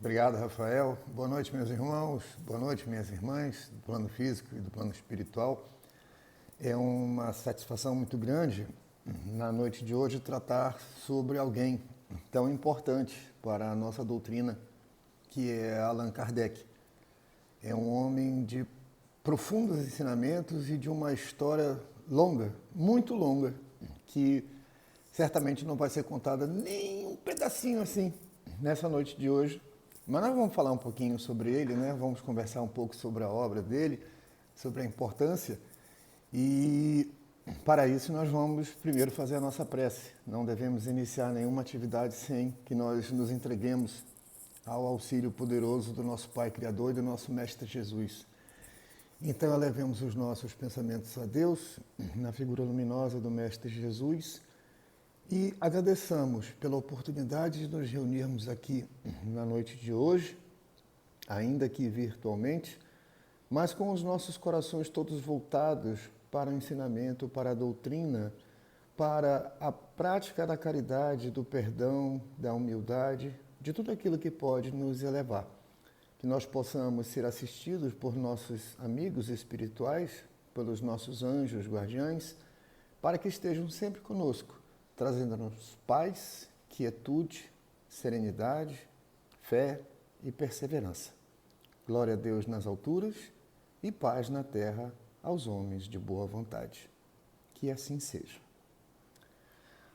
Obrigado, Rafael. Boa noite, meus irmãos. Boa noite, minhas irmãs, do plano físico e do plano espiritual. É uma satisfação muito grande, na noite de hoje, tratar sobre alguém tão importante para a nossa doutrina, que é Allan Kardec. É um homem de profundos ensinamentos e de uma história longa, muito longa, que certamente não vai ser contada nem um pedacinho assim nessa noite de hoje. Mas nós vamos falar um pouquinho sobre ele, né? Vamos conversar um pouco sobre a obra dele, sobre a importância. E para isso nós vamos primeiro fazer a nossa prece. Não devemos iniciar nenhuma atividade sem que nós nos entreguemos ao auxílio poderoso do nosso Pai Criador e do nosso Mestre Jesus. Então elevemos os nossos pensamentos a Deus, na figura luminosa do Mestre Jesus, e agradeçamos pela oportunidade de nos reunirmos aqui na noite de hoje, ainda que virtualmente, mas com os nossos corações todos voltados para o ensinamento, para a doutrina, para a prática da caridade, do perdão, da humildade, de tudo aquilo que pode nos elevar. Que nós possamos ser assistidos por nossos amigos espirituais, pelos nossos anjos guardiães, para que estejam sempre conosco, trazendo-nos paz, quietude, serenidade, fé e perseverança. Glória a Deus nas alturas e paz na terra aos homens de boa vontade. Que assim seja.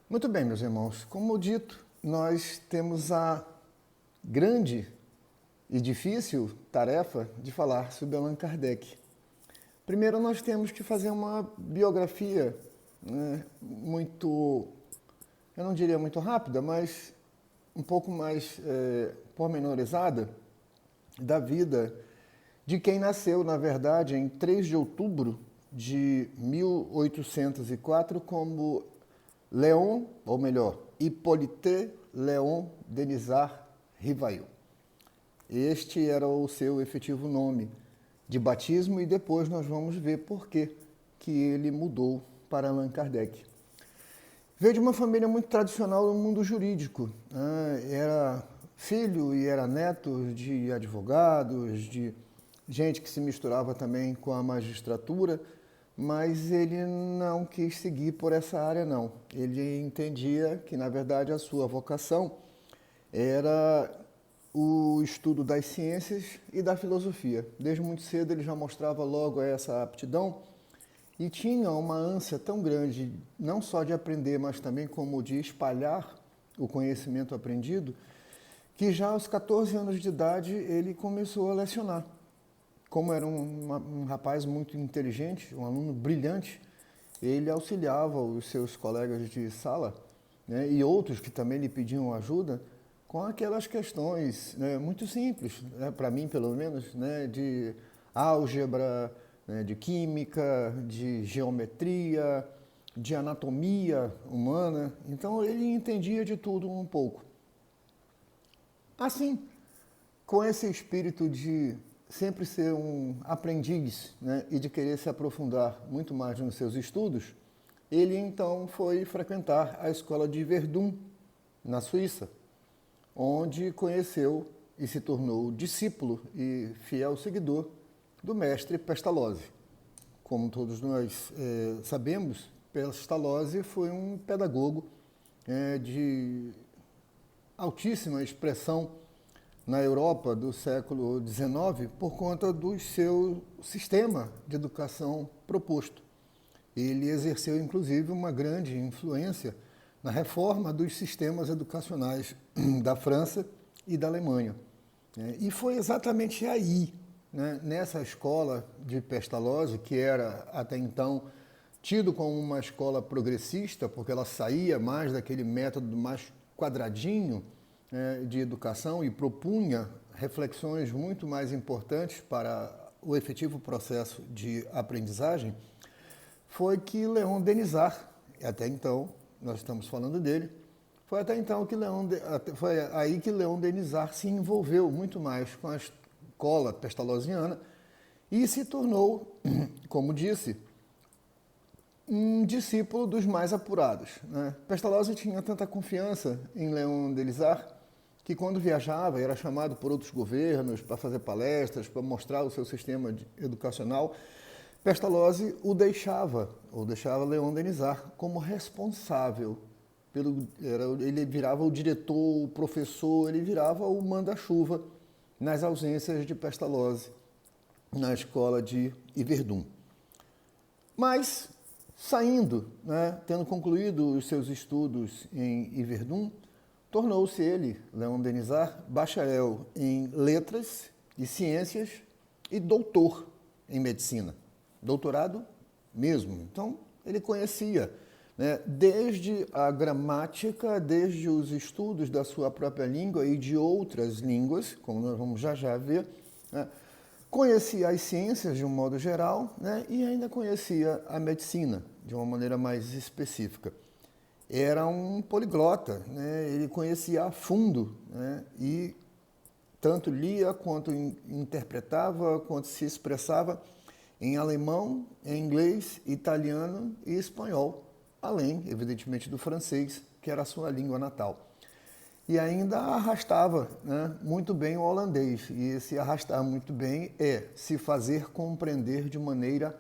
Muito bem, meus irmãos, como dito, nós temos a grande e difícil tarefa de falar sobre Allan Kardec. Primeiro, nós temos que fazer uma biografia, né, muito, eu não diria muito rápida, mas um pouco mais pormenorizada da vida de quem nasceu, na verdade, em 3 de outubro de 1804 como Léon, ou melhor, Hippolyte Léon Denisard Rivail. Este era o seu efetivo nome de batismo e depois nós vamos ver por que ele mudou para Allan Kardec. Veio de uma família muito tradicional no mundo jurídico. Era filho e era neto de advogados, de gente que se misturava também com a magistratura, mas ele não quis seguir por essa área, não. Ele entendia que, na verdade, a sua vocação era o estudo das ciências e da filosofia. Desde muito cedo ele já mostrava logo essa aptidão e tinha uma ânsia tão grande, não só de aprender, mas também como de espalhar o conhecimento aprendido, que já aos 14 anos de idade ele começou a lecionar. Como era um rapaz muito inteligente, um aluno brilhante, ele auxiliava os seus colegas de sala, né, e outros que também lhe pediam ajuda, com aquelas questões, né, muito simples, né, para mim pelo menos, né, de álgebra, né, de química, de geometria, de anatomia humana. Então ele entendia de tudo um pouco. Assim, com esse espírito de sempre ser um aprendiz, né, e de querer se aprofundar muito mais nos seus estudos, ele então foi frequentar a escola de Verdun, na Suíça, onde conheceu e se tornou discípulo e fiel seguidor do mestre Pestalozzi. Como todos nós sabemos, Pestalozzi foi um pedagogo de altíssima expressão na Europa do século XIX por conta do seu sistema de educação proposto. Ele exerceu, inclusive, uma grande influência na reforma dos sistemas educacionais da França e da Alemanha. E foi exatamente aí, né, nessa escola de Pestalozzi, que era até então tido como uma escola progressista, porque ela saía mais daquele método mais quadradinho de educação e propunha reflexões muito mais importantes para o efetivo processo de aprendizagem, foi que Léon Denisard, até então nós estamos falando dele, foi aí que Léon Denisard se envolveu muito mais com a escola pestalozziana e se tornou, como disse, um discípulo dos mais apurados, né? Pestalozzi tinha tanta confiança em Léon Denisard que quando viajava era chamado por outros governos para fazer palestras, para mostrar o seu sistema educacional, Pestalozzi o deixava Leon Denisard como responsável. Ele virava o diretor, o professor, ele virava o manda-chuva nas ausências de Pestalozzi na escola de Yverdun. Mas, saindo, tendo concluído os seus estudos em Yverdun, tornou-se ele, Leon Denisard, bacharel em letras e ciências e doutor em medicina. Doutorado mesmo. Então, ele conhecia, desde a gramática, desde os estudos da sua própria língua e de outras línguas, como nós vamos já ver, conhecia as ciências de um modo geral, e ainda conhecia a medicina de uma maneira mais específica. Era um poliglota, ele conhecia a fundo, e tanto lia, quanto interpretava, quanto se expressava em alemão, em inglês, italiano e espanhol, além, evidentemente, do francês, que era a sua língua natal. E ainda arrastava muito bem o holandês, e esse arrastar muito bem é se fazer compreender de maneira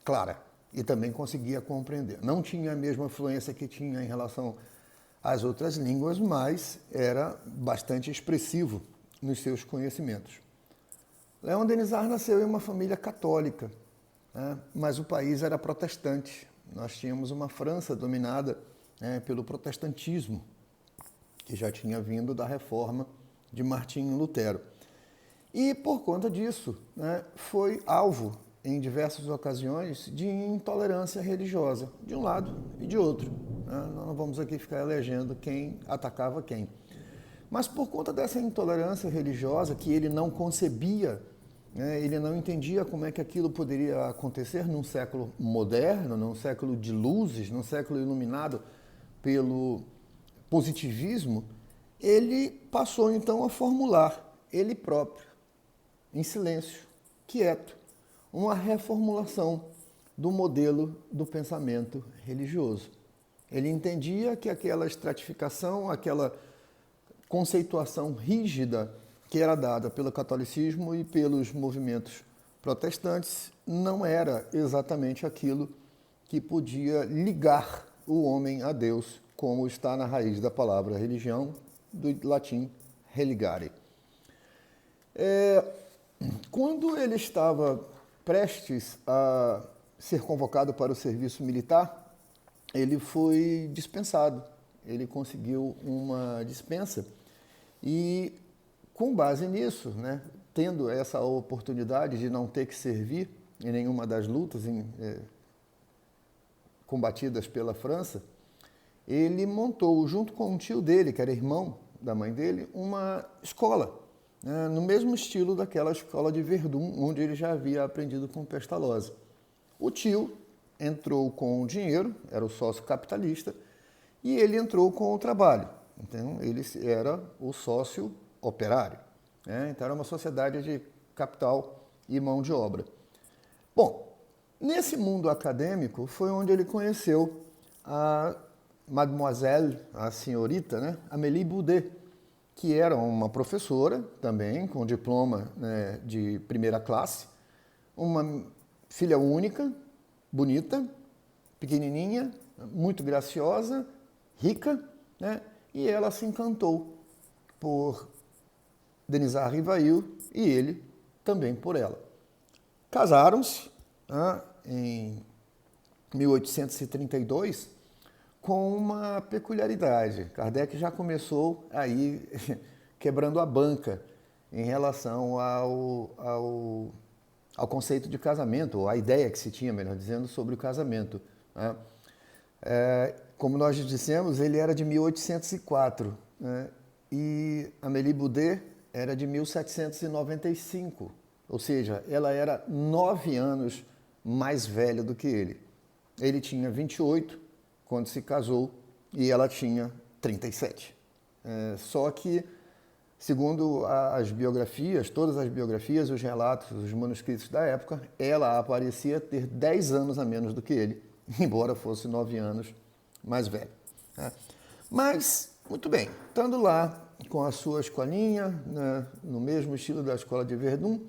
clara, e também conseguia compreender. Não tinha a mesma fluência que tinha em relação às outras línguas, mas era bastante expressivo nos seus conhecimentos. Leon Denisard nasceu em uma família católica, mas o país era protestante. Nós tínhamos uma França dominada pelo protestantismo, que já tinha vindo da reforma de Martinho Lutero. E, por conta disso, foi alvo, em diversas ocasiões, de intolerância religiosa, de um lado e de outro. Nós não vamos aqui ficar elegendo quem atacava quem. Mas, por conta dessa intolerância religiosa, que ele não concebia, ele não entendia como é que aquilo poderia acontecer num século moderno, num século de luzes, num século iluminado pelo positivismo, ele passou então a formular, ele próprio, em silêncio, quieto, uma reformulação do modelo do pensamento religioso. Ele entendia que aquela estratificação, aquela conceituação rígida que era dada pelo catolicismo e pelos movimentos protestantes não era exatamente aquilo que podia ligar o homem a Deus, como está na raiz da palavra religião, do latim religare. Quando ele estava prestes a ser convocado para o serviço militar, ele foi dispensado. Ele conseguiu uma dispensa e, com base nisso, tendo essa oportunidade de não ter que servir em nenhuma das lutas combatidas pela França, ele montou, junto com um tio dele, que era irmão da mãe dele, uma escola, no mesmo estilo daquela escola de Verdun, onde ele já havia aprendido com Pestalozzi. O tio entrou com o dinheiro, era o sócio capitalista, e ele entrou com o trabalho. Então, ele era o sócio operário. Então, era uma sociedade de capital e mão de obra. Bom, nesse mundo acadêmico foi onde ele conheceu a Mademoiselle, a senhorita, Amélie Boudet, que era uma professora também, com diploma de primeira classe, uma filha única, bonita, pequenininha, muito graciosa, rica, e ela se encantou por Denisard Rivail e ele também por ela. Casaram-se em 1832 com uma peculiaridade. Kardec já começou aí quebrando a banca em relação ao conceito de casamento, ou a ideia que se tinha, melhor dizendo, sobre o casamento. Como nós dissemos, ele era de 1804, e Amélie Boudet era de 1795, ou seja, ela era 9 anos mais velha do que ele. Ele tinha 28 quando se casou e ela tinha 37. Só que, segundo as biografias, todas as biografias, os relatos, os manuscritos da época, ela aparecia ter 10 anos a menos do que ele, embora fosse 9 anos mais velho. Mas Muito bem, estando lá com a sua escolinha, né, no mesmo estilo da escola de Verdun,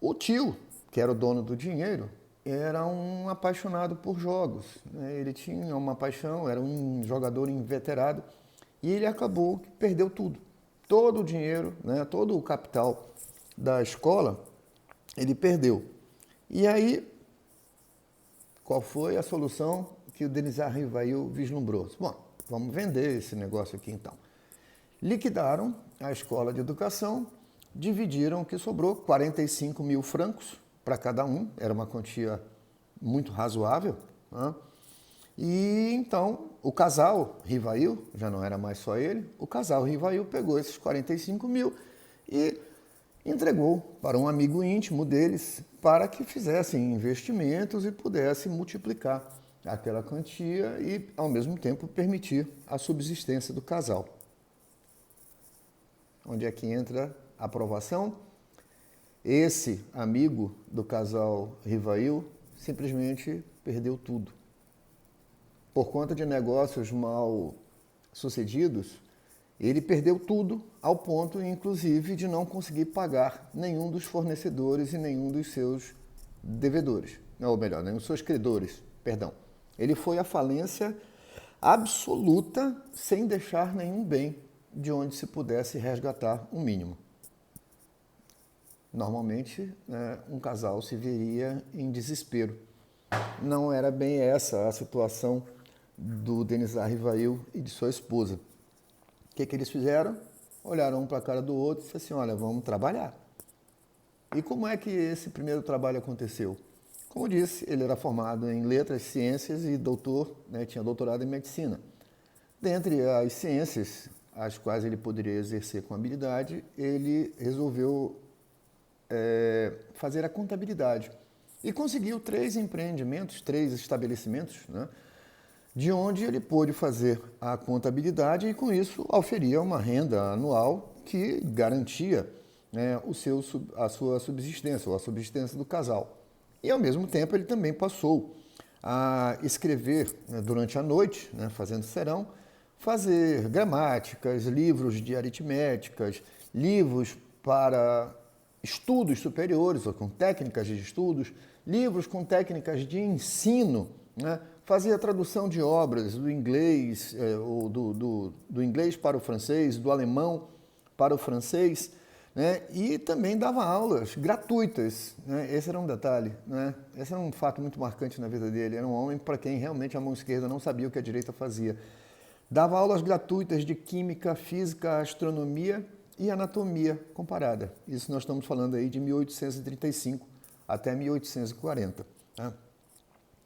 o tio, que era o dono do dinheiro, era um apaixonado por jogos, né? Ele tinha uma paixão, era um jogador inveterado e ele acabou que perdeu tudo. Todo o dinheiro, né, todo o capital da escola, ele perdeu. E aí, qual foi a solução que o Denizar Rivail vislumbrou? Bom, vamos vender esse negócio aqui então. Liquidaram a escola de educação, dividiram o que sobrou, 45 mil francos para cada um, era uma quantia muito razoável, né? E então o casal Rivail, já não era mais só ele, o casal Rivail pegou esses 45 mil e entregou para um amigo íntimo deles para que fizessem investimentos e pudesse multiplicar aquela quantia e, ao mesmo tempo, permitir a subsistência do casal. Onde é que entra a aprovação? Esse amigo do casal Rivail simplesmente perdeu tudo. Por conta de negócios mal sucedidos, ele perdeu tudo, ao ponto, inclusive, de não conseguir pagar nenhum dos fornecedores e nenhum dos seus devedores. Ou melhor, nenhum dos seus credores, perdão. Ele foi à falência absoluta, sem deixar nenhum bem de onde se pudesse resgatar um mínimo. Normalmente, um casal se veria em desespero. Não era bem essa a situação do Denizar Rivail e de sua esposa. O que eles fizeram? Olharam um para a cara do outro e disseram assim, olha, vamos trabalhar. E como é que esse primeiro trabalho aconteceu? Como disse, ele era formado em letras, ciências e doutor, né, tinha doutorado em medicina. Dentre as ciências, as quais ele poderia exercer com habilidade, ele resolveu fazer a contabilidade. E conseguiu 3 empreendimentos, 3 estabelecimentos, né, de onde ele pôde fazer a contabilidade e, com isso, oferia uma renda anual que garantia, né, a sua subsistência, ou a subsistência do casal. E, ao mesmo tempo, ele também passou a escrever, né, durante a noite, né, fazendo serão, fazer gramáticas, livros de aritméticas, livros para estudos superiores, ou com técnicas de estudos, livros com técnicas de ensino, né? Fazia tradução de obras do inglês, ou do inglês para o francês, do alemão para o francês, né? E também dava aulas gratuitas, né? Esse era um detalhe, né? Esse era um fato muito marcante na vida dele. Era um homem para quem realmente a mão esquerda não sabia o que a direita fazia. Dava aulas gratuitas de química, física, astronomia e anatomia comparada. Isso nós estamos falando aí de 1835 até 1840. Tá?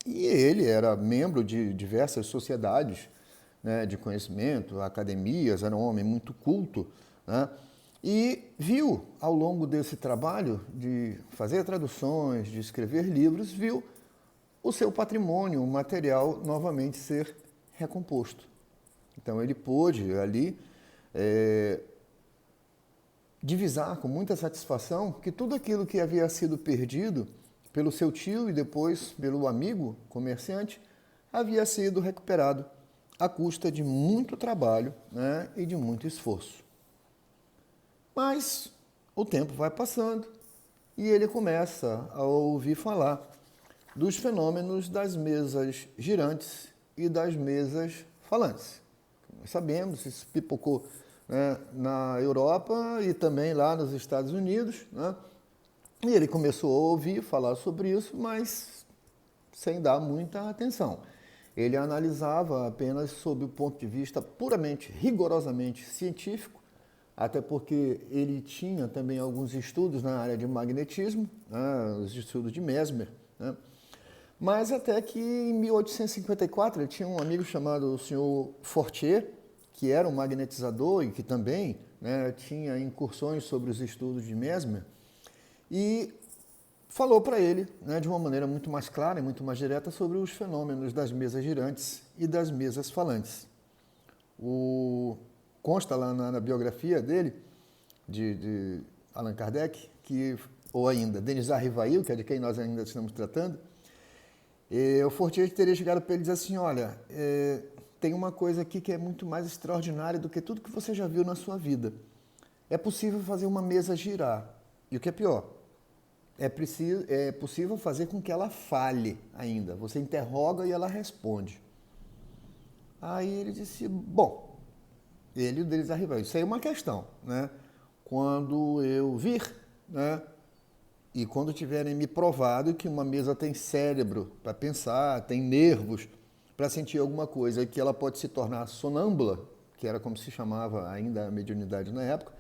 E ele era membro de diversas sociedades, né, de conhecimento, academias, era um homem muito culto, né? E viu, ao longo desse trabalho de fazer traduções, de escrever livros, viu o seu patrimônio material novamente ser recomposto. Então ele pôde ali divisar com muita satisfação que tudo aquilo que havia sido perdido pelo seu tio e depois pelo amigo comerciante havia sido recuperado à custa de muito trabalho, né, e de muito esforço. Mas o tempo vai passando e ele começa a ouvir falar dos fenômenos das mesas girantes e das mesas falantes. Nós sabemos, isso pipocou, né, na Europa e também lá nos Estados Unidos, né? E ele começou a ouvir falar sobre isso, mas sem dar muita atenção. Ele analisava apenas sob o ponto de vista puramente, rigorosamente científico, até porque ele tinha também alguns estudos na área de magnetismo, né, os estudos de Mesmer, né? Mas até que em 1854 ele tinha um amigo chamado o senhor Fortier, que era um magnetizador e que também, né, tinha incursões sobre os estudos de Mesmer, e falou para ele, né, de uma maneira muito mais clara e muito mais direta sobre os fenômenos das mesas girantes e das mesas falantes. Consta lá na biografia dele, de Allan Kardec, ou ainda Denizar Rivail, que é de quem nós ainda estamos tratando, o Fortier teria chegado para ele e dizer assim, olha, tem uma coisa aqui que é muito mais extraordinária do que tudo que você já viu na sua vida. É possível fazer uma mesa girar. E o que é pior, é possível fazer com que ela fale ainda. Você interroga e ela responde. Aí ele disse, bom, ele e o Denizar Rivail, isso aí é uma questão, né? Quando eu vir, né? E quando tiverem me provado que uma mesa tem cérebro para pensar, tem nervos para sentir alguma coisa e que ela pode se tornar sonâmbula, que era como se chamava ainda a mediunidade na época,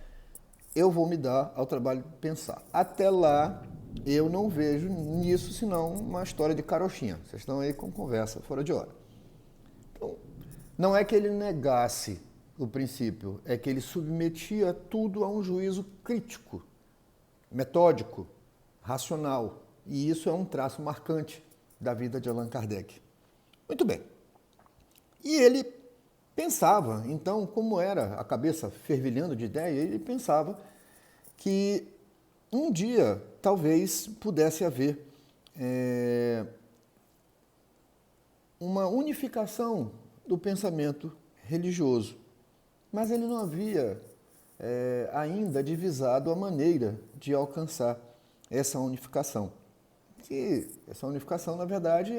eu vou me dar ao trabalho de pensar. Até lá, eu não vejo nisso senão uma história de carochinha. Vocês estão aí com conversa fora de hora. Então, não é que ele negasse o princípio, é que ele submetia tudo a um juízo crítico, metódico, racional. E isso é um traço marcante da vida de Allan Kardec. Muito bem. E ele pensava, então, como era a cabeça fervilhando de ideia, ele pensava que um dia talvez pudesse haver uma unificação do pensamento religioso. Mas ele não havia ainda divisado a maneira de alcançar essa unificação. Que essa unificação, na verdade,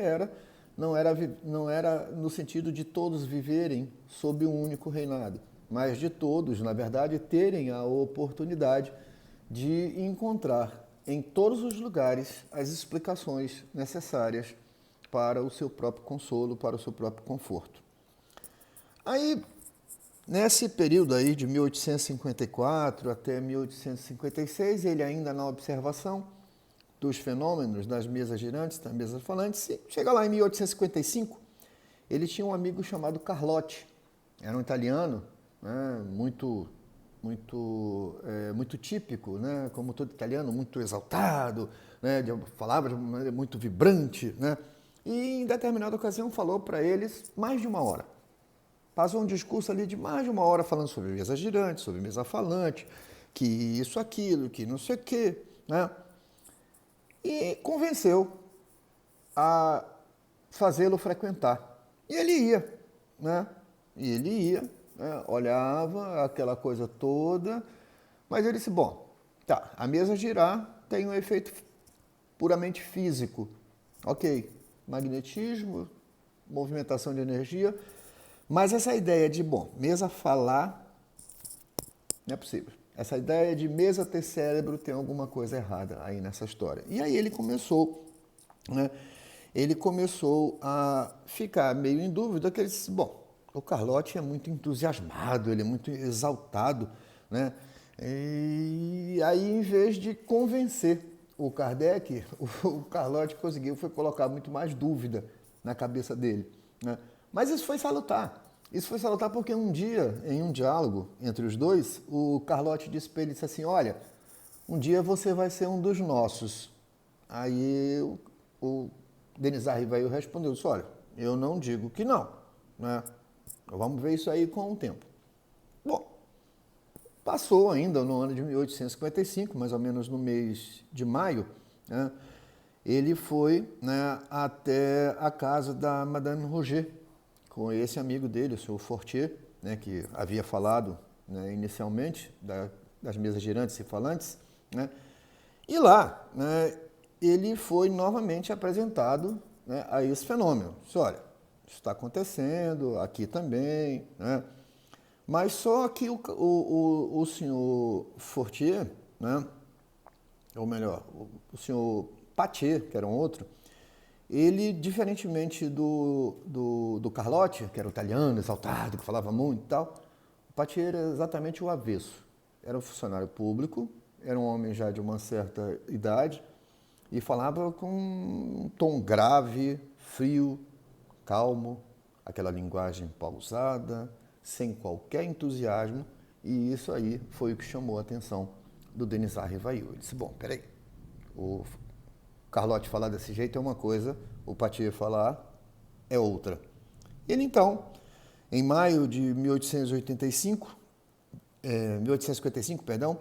não era no sentido de todos viverem sob um único reinado, mas de todos, na verdade, terem a oportunidade de encontrar em todos os lugares as explicações necessárias para o seu próprio consolo, para o seu próprio conforto. Aí, nesse período aí de 1854 até 1856, ele ainda na observação dos fenômenos das mesas girantes, das mesas falantes, chega lá em 1855, ele tinha um amigo chamado Carlotti, era um italiano, né, muito típico, né, como todo italiano, muito exaltado, né, falava de uma maneira muito vibrante, né, e em determinada ocasião falou para eles mais de uma hora. Passou um discurso ali de mais de uma hora falando sobre mesa girante, sobre mesa falante, que isso, aquilo, que não sei o quê, né? E convenceu a fazê-lo frequentar. E ele ia, né? E ele ia, né? Olhava aquela coisa toda, mas ele disse, bom, tá, a mesa girar tem um efeito puramente físico. Ok, magnetismo, movimentação de energia, mas essa ideia de, bom, mesa falar, não é possível. Essa ideia de mesa ter cérebro tem alguma coisa errada aí nessa história. E aí ele começou, né? Ele começou a ficar meio em dúvida, que ele disse, bom, o Carlotti é muito entusiasmado, ele é muito exaltado, né? E aí, em vez de convencer o Kardec, o Carlotti conseguiu foi colocar muito mais dúvida na cabeça dele, né? Mas isso foi salutar. Isso foi salutar porque um dia, em um diálogo entre os dois, o Carlotti disse para ele, disse assim, olha, um dia você vai ser um dos nossos. Aí o Denizar Rivail respondeu, disse, olha, eu não digo que não, né? Vamos ver isso aí com o tempo. Bom, passou ainda no ano de 1855, mais ou menos no mês de maio, né? Ele foi, né, até a casa da Madame Roger, com esse amigo dele, o senhor Fortier, né, que havia falado, né, inicialmente das mesas girantes e falantes, né, e lá, né, ele foi novamente apresentado, né, a esse fenômeno. Disse, olha, isso está acontecendo aqui também, né, mas só que o senhor Fortier, né, ou melhor, o senhor Patier, que era um outro, ele, diferentemente do Carlotti, que era um italiano, exaltado, que falava muito e tal, o Patier era exatamente o avesso. Era um funcionário público, era um homem já de uma certa idade e falava com um tom grave, frio, calmo, aquela linguagem pausada, sem qualquer entusiasmo, e isso aí foi o que chamou a atenção do Denizar Rivail. Ele disse, bom, peraí, o Carlotti falar desse jeito é uma coisa, o Patier falar é outra. Ele então, em maio de 1855, 1855, perdão,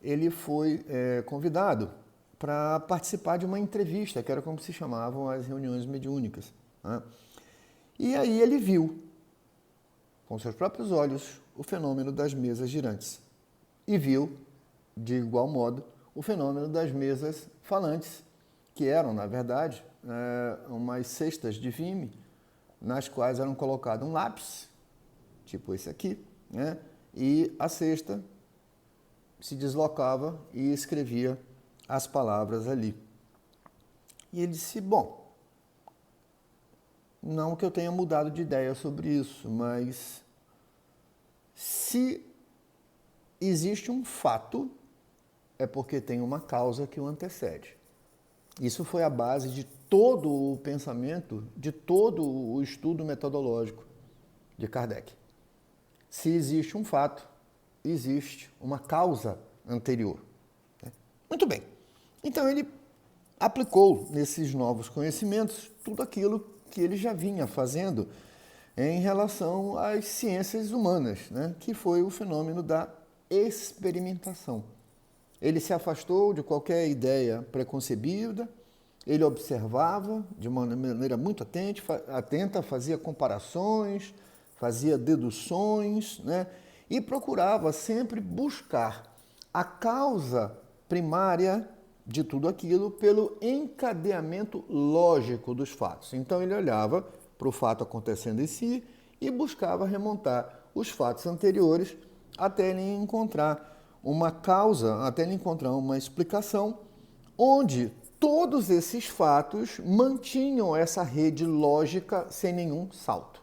ele foi convidado para participar de uma entrevista, que era como se chamavam as reuniões mediúnicas, né? E aí ele viu com seus próprios olhos o fenômeno das mesas girantes e viu, de igual modo, o fenômeno das mesas falantes, que eram, na verdade, umas cestas de vime, nas quais eram colocado um lápis, tipo esse aqui, né? E a cesta se deslocava e escrevia as palavras ali. E ele disse, bom, não que eu tenha mudado de ideia sobre isso, mas se existe um fato, é porque tem uma causa que o antecede. Isso foi a base de todo o pensamento, de todo o estudo metodológico de Kardec. Se existe um fato, existe uma causa anterior. Muito bem. Então ele aplicou nesses novos conhecimentos tudo aquilo que ele já vinha fazendo em relação às ciências humanas, né? Que foi o fenômeno da experimentação. Ele se afastou de qualquer ideia preconcebida, ele observava de uma maneira muito atenta, fazia comparações, fazia deduções, né? E procurava sempre buscar a causa primária de tudo aquilo pelo encadeamento lógico dos fatos. Então ele olhava para o fato acontecendo em si e buscava remontar os fatos anteriores até ele encontrar uma causa, até ele encontrar uma explicação onde todos esses fatos mantinham essa rede lógica sem nenhum salto.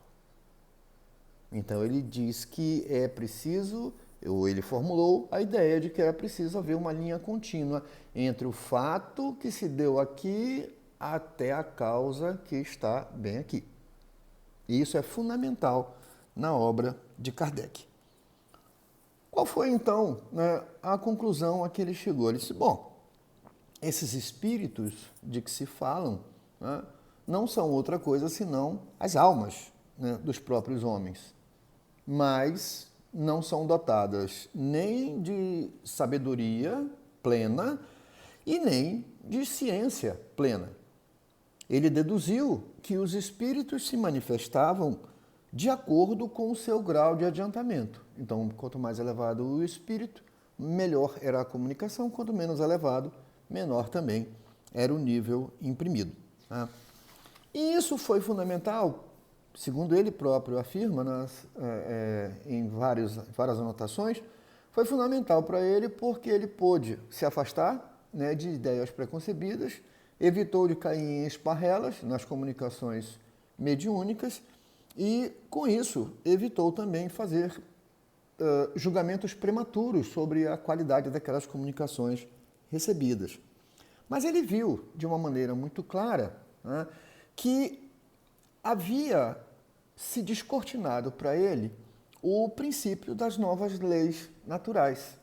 Então ele diz que é preciso, ou ele formulou a ideia de que era preciso haver uma linha contínua entre o fato que se deu aqui até a causa que está bem aqui. E isso é fundamental na obra de Kardec. Qual foi, então, né, a conclusão a que ele chegou? Ele disse, bom, esses espíritos de que se falam, né, não são outra coisa senão as almas, né, dos próprios homens, mas não são dotadas nem de sabedoria plena e nem de ciência plena. Ele deduziu que os espíritos se manifestavam de acordo com o seu grau de adiantamento. Então, quanto mais elevado o espírito, melhor era a comunicação, quanto menos elevado, menor também era o nível imprimido. Tá? E isso foi fundamental, segundo ele próprio afirma em várias anotações, foi fundamental para ele porque ele pôde se afastar, né, de ideias preconcebidas, evitou de cair em esparrelas nas comunicações mediúnicas e, com isso, evitou também fazer julgamentos prematuros sobre a qualidade daquelas comunicações recebidas. Mas ele viu, de uma maneira muito clara, né, que havia se descortinado para ele o princípio das novas leis naturais.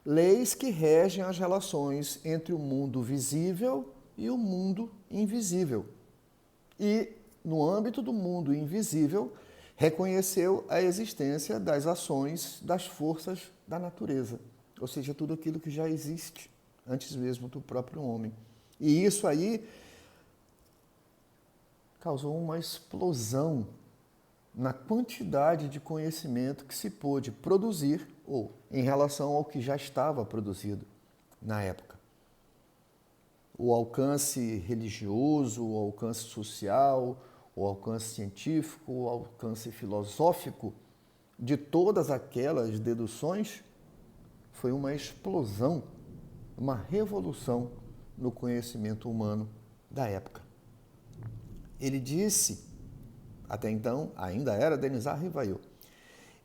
Leis que regem as relações entre o mundo visível e o mundo invisível. E, no âmbito do mundo invisível, reconheceu a existência das ações das forças da natureza, ou seja, tudo aquilo que já existe antes mesmo do próprio homem. E isso aí causou uma explosão na quantidade de conhecimento que se pôde produzir ou em relação ao que já estava produzido na época. O alcance religioso, o alcance social, o alcance científico, o alcance filosófico de todas aquelas deduções foi uma explosão, uma revolução no conhecimento humano da época. Ele disse, até então ainda era Denisard Rivail,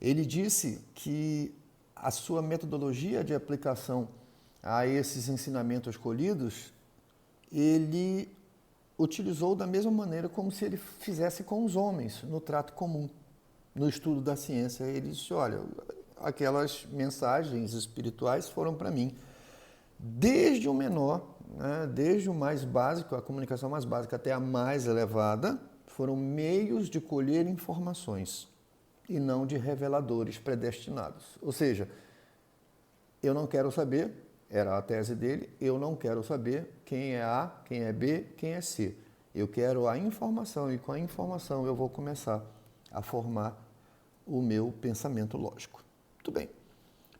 ele disse que a sua metodologia de aplicação a esses ensinamentos escolhidos, ele utilizou da mesma maneira como se ele fizesse com os homens, no trato comum, no estudo da ciência. Ele disse, olha, aquelas mensagens espirituais foram para mim, desde o menor, né, desde o mais básico, a comunicação mais básica até a mais elevada, foram meios de colher informações e não de reveladores predestinados. Ou seja, eu não quero saber, era a tese dele, eu não quero saber quem é A, quem é B, quem é C. Eu quero a informação e com a informação eu vou começar a formar o meu pensamento lógico. Muito bem.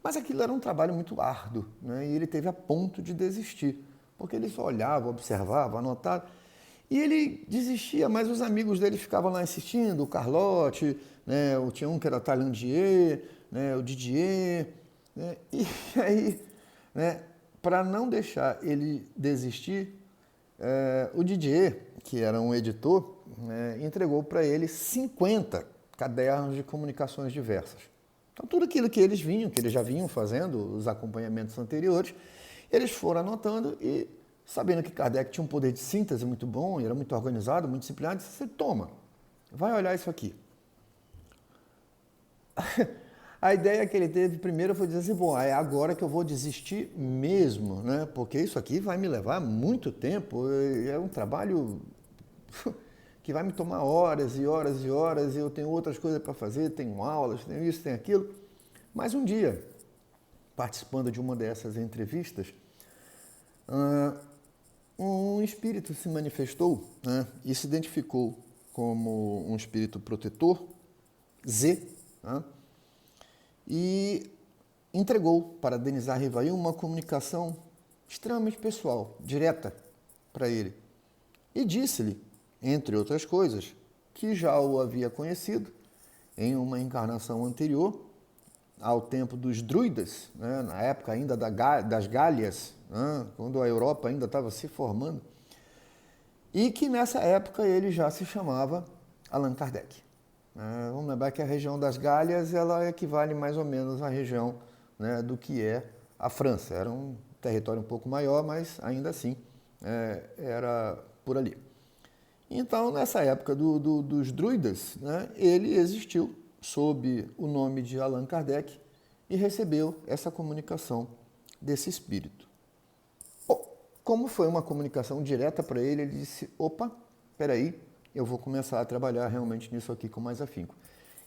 Mas aquilo era um trabalho muito árduo, né? E ele teve a ponto de desistir, porque ele só olhava, observava, anotava, e ele desistia, mas os amigos dele ficavam lá insistindo, o Carlotti, né? Tinha um que era Taillandier, né? O Didier, né? E aí, né? Para não deixar ele desistir, o Didier, que era um editor, né? Entregou para ele 50 cadernos de comunicações diversas. Então, tudo aquilo que eles vinham, que eles já vinham fazendo, os acompanhamentos anteriores, eles foram anotando e, sabendo que Kardec tinha um poder de síntese muito bom, e era muito organizado, muito disciplinado, disse, toma, vai olhar isso aqui. A ideia que ele teve primeiro foi dizer assim, bom, é agora que eu vou desistir mesmo, né? Porque isso aqui vai me levar muito tempo, é um trabalho que vai me tomar horas e horas e horas, e eu tenho outras coisas para fazer, tenho aulas, tenho isso, tenho aquilo. Mas um dia, participando de uma dessas entrevistas, um espírito se manifestou, né, e se identificou como um espírito protetor, Z, né, e entregou para Denizar Rivail uma comunicação extremamente pessoal, direta para ele. E disse-lhe, entre outras coisas, que já o havia conhecido em uma encarnação anterior, ao tempo dos druidas, né, na época ainda das Gálias, né, quando a Europa ainda estava se formando, e que nessa época ele já se chamava Allan Kardec. Vamos lembrar que a região das Gálias ela equivale mais ou menos à região, né, do que é a França. Era um território um pouco maior, mas ainda assim era por ali. Então, nessa época dos druidas, né, ele existiu sob o nome de Allan Kardec e recebeu essa comunicação desse espírito. Como foi uma comunicação direta para ele, ele disse, opa, peraí, eu vou começar a trabalhar realmente nisso aqui com mais afinco.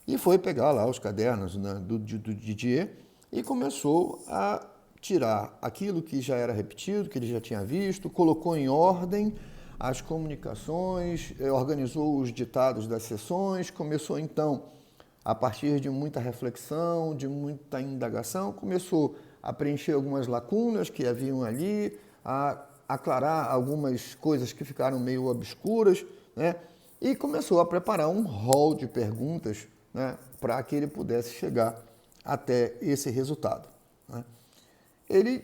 E foi pegar lá os cadernos, né, do Didier e começou a tirar aquilo que já era repetido, que ele já tinha visto, colocou em ordem as comunicações, organizou os ditados das sessões, começou então, a partir de muita reflexão, de muita indagação, começou a preencher algumas lacunas que haviam ali, a aclarar algumas coisas que ficaram meio obscuras, né? E começou a preparar um rol de perguntas, né, para que ele pudesse chegar até esse resultado, né? Ele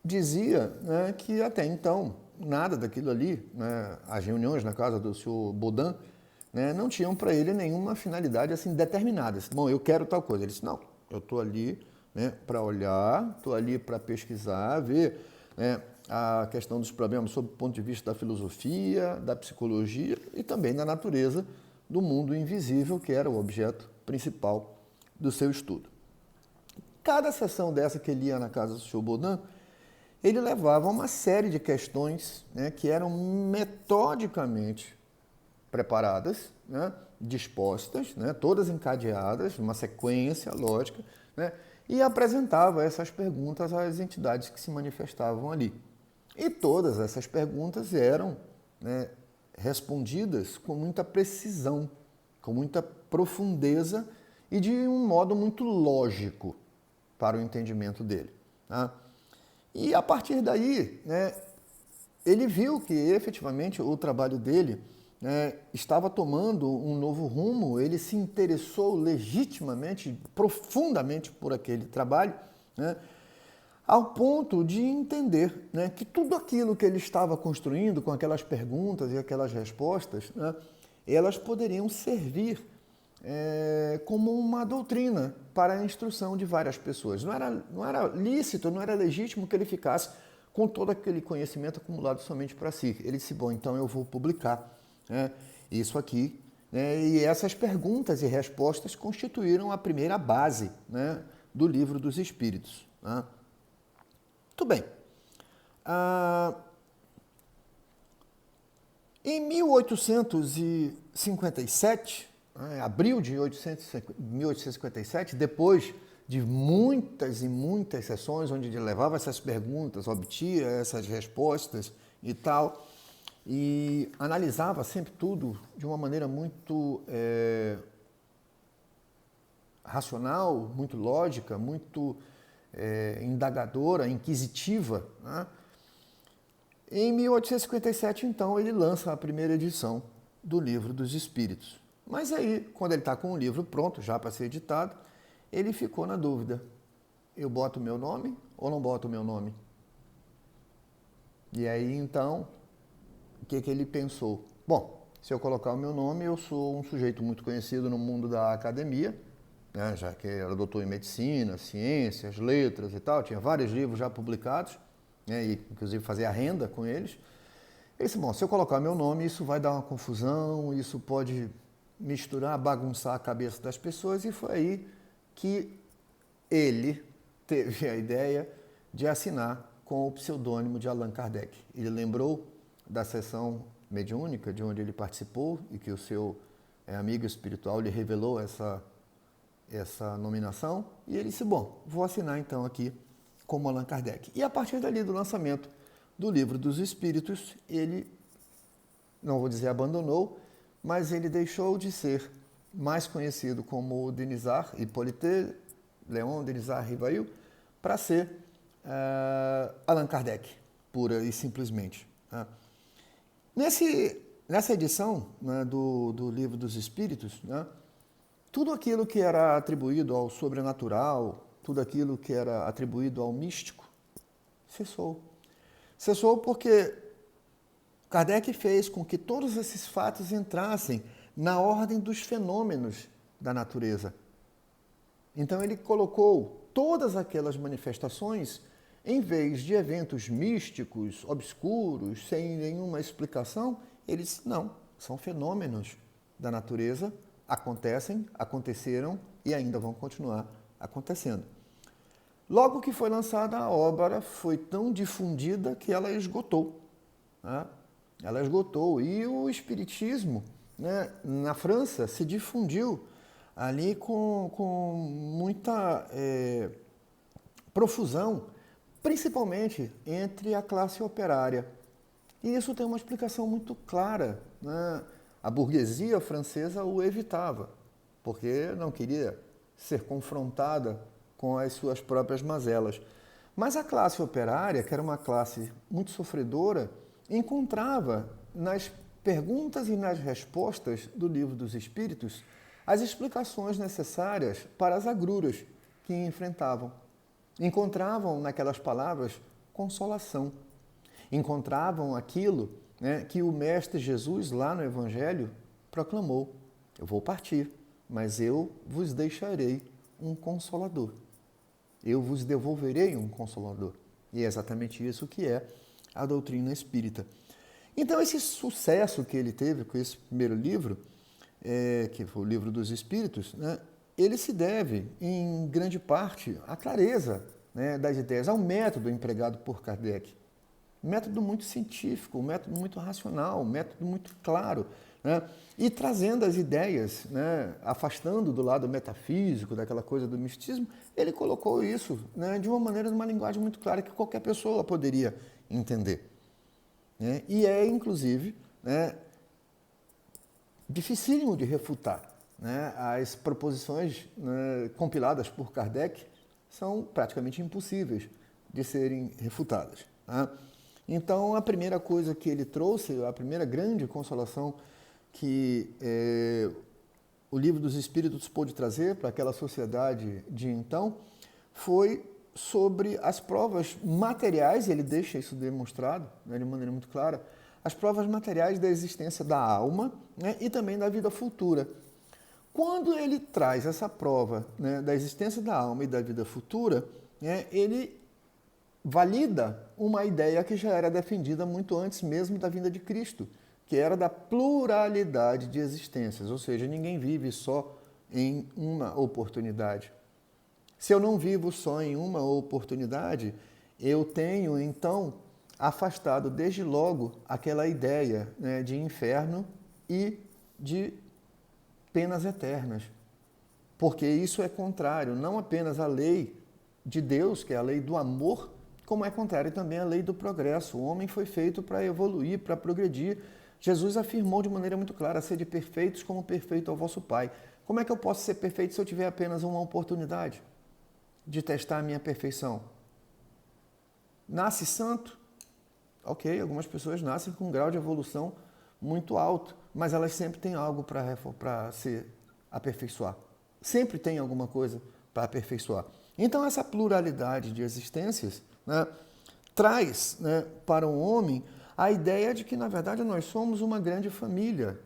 dizia, né, que até então nada daquilo ali, né, as reuniões na casa do senhor Baudin, né, não tinham para ele nenhuma finalidade assim determinada. Bom, eu quero tal coisa. Ele disse, não, eu estou ali, né, para olhar, estou ali para pesquisar, ver, né, a questão dos problemas sob o ponto de vista da filosofia, da psicologia e também da natureza do mundo invisível, que era o objeto principal do seu estudo. Cada sessão dessa que ele ia na casa do senhor Baudin, ele levava uma série de questões, né, que eram metodicamente preparadas, né, dispostas, né, todas encadeadas, uma sequência lógica, né, e apresentava essas perguntas às entidades que se manifestavam ali. E todas essas perguntas eram, né, respondidas com muita precisão, com muita profundeza e de um modo muito lógico para o entendimento dele, tá? E a partir daí, né, ele viu que efetivamente o trabalho dele, né, estava tomando um novo rumo, ele se interessou legitimamente, profundamente por aquele trabalho, né, ao ponto de entender, né, que tudo aquilo que ele estava construindo com aquelas perguntas e aquelas respostas, né, elas poderiam servir como uma doutrina para a instrução de várias pessoas. Não era lícito, não era legítimo que ele ficasse com todo aquele conhecimento acumulado somente para si. Ele disse, bom, então eu vou publicar, né, isso aqui, né, e essas perguntas e respostas constituíram a primeira base, né, do Livro dos Espíritos, né? Muito bem. Em 1857, abril de 1857, depois de muitas e muitas sessões onde ele levava essas perguntas, obtia essas respostas e tal, e analisava sempre tudo de uma maneira muito racional, muito lógica, muito indagadora, inquisitiva, né? Em 1857, então, ele lança a primeira edição do Livro dos Espíritos. Mas aí, quando ele está com o livro pronto, já para ser editado, ele ficou na dúvida. Eu boto o meu nome ou não boto o meu nome? E aí, então, o que ele pensou? Bom, se eu colocar o meu nome, eu sou um sujeito muito conhecido no mundo da academia, né, já que era doutor em medicina, ciências, letras e tal, tinha vários livros já publicados, né, e inclusive fazia renda com eles. Ele disse, bom, se eu colocar meu nome, isso vai dar uma confusão, isso pode misturar, bagunçar a cabeça das pessoas, e foi aí que ele teve a ideia de assinar com o pseudônimo de Allan Kardec. Ele lembrou da sessão mediúnica de onde ele participou e que o seu amigo espiritual lhe revelou essa nominação, e ele disse, bom, vou assinar então aqui como Allan Kardec. E a partir dali do lançamento do Livro dos Espíritos, ele, não vou dizer abandonou, mas ele deixou de ser mais conhecido como Denisard Hippolyte Léon Denisard Rivail para ser Allan Kardec, pura e simplesmente. Né? Nessa edição, né, do Livro dos Espíritos, né, tudo aquilo que era atribuído ao sobrenatural, tudo aquilo que era atribuído ao místico, cessou. Cessou porque Kardec fez com que todos esses fatos entrassem na ordem dos fenômenos da natureza. Então ele colocou todas aquelas manifestações, em vez de eventos místicos, obscuros, sem nenhuma explicação, ele disse, não, são fenômenos da natureza, acontecem, aconteceram e ainda vão continuar acontecendo. Logo que foi lançada a obra, foi tão difundida que ela esgotou. Né? Ela esgotou. E o espiritismo, né, na França, se difundiu ali com muita profusão, principalmente entre a classe operária. E isso tem uma explicação muito clara, né? A burguesia francesa o evitava, porque não queria ser confrontada com as suas próprias mazelas. Mas a classe operária, que era uma classe muito sofredora, encontrava nas perguntas e nas respostas do Livro dos Espíritos as explicações necessárias para as agruras que enfrentavam. Encontravam naquelas palavras consolação. Encontravam aquilo, né, que o Mestre Jesus, lá no Evangelho, proclamou. Eu vou partir, mas eu vos deixarei um Consolador. Eu vos devolverei um Consolador. E é exatamente isso que é a doutrina espírita. Então, esse sucesso que ele teve com esse primeiro livro, que foi o Livro dos Espíritos, né, ele se deve, em grande parte, à clareza, né, das ideias, ao método empregado por Kardec. Um método muito científico, um método muito racional, um método muito claro, né, e trazendo as ideias, né, afastando do lado metafísico, daquela coisa do misticismo, ele colocou isso, né, de uma maneira, numa linguagem muito clara que qualquer pessoa poderia entender. Né, e é, inclusive, né, dificílimo de refutar. Né? As proposições, né, compiladas por Kardec são praticamente impossíveis de serem refutadas. Né? Então, a primeira coisa que ele trouxe, a primeira grande consolação que o Livro dos Espíritos pôde trazer para aquela sociedade de então, foi sobre as provas materiais, e ele deixa isso demonstrado, né, de maneira muito clara, as provas materiais da existência da alma, né, e também da vida futura. Quando ele traz essa prova, né, da existência da alma e da vida futura, né, ele valida uma ideia que já era defendida muito antes mesmo da vinda de Cristo, que era da pluralidade de existências, ou seja, ninguém vive só em uma oportunidade. Se eu não vivo só em uma oportunidade, eu tenho, então, afastado desde logo aquela ideia, né, de inferno e de penas eternas. Porque isso é contrário, não apenas à lei de Deus, que é a lei do amor, como é contrário também à lei do progresso. O homem foi feito para evoluir, para progredir. Jesus afirmou de maneira muito clara, sede perfeitos como perfeito é o vosso Pai. Como é que eu posso ser perfeito se eu tiver apenas uma oportunidade de testar a minha perfeição? Nasce santo? Ok, algumas pessoas nascem com um grau de evolução muito alto, mas elas sempre têm algo para se aperfeiçoar. Sempre tem alguma coisa para aperfeiçoar. Então, essa pluralidade de existências, né, traz, né, para o homem a ideia de que, na verdade, nós somos uma grande família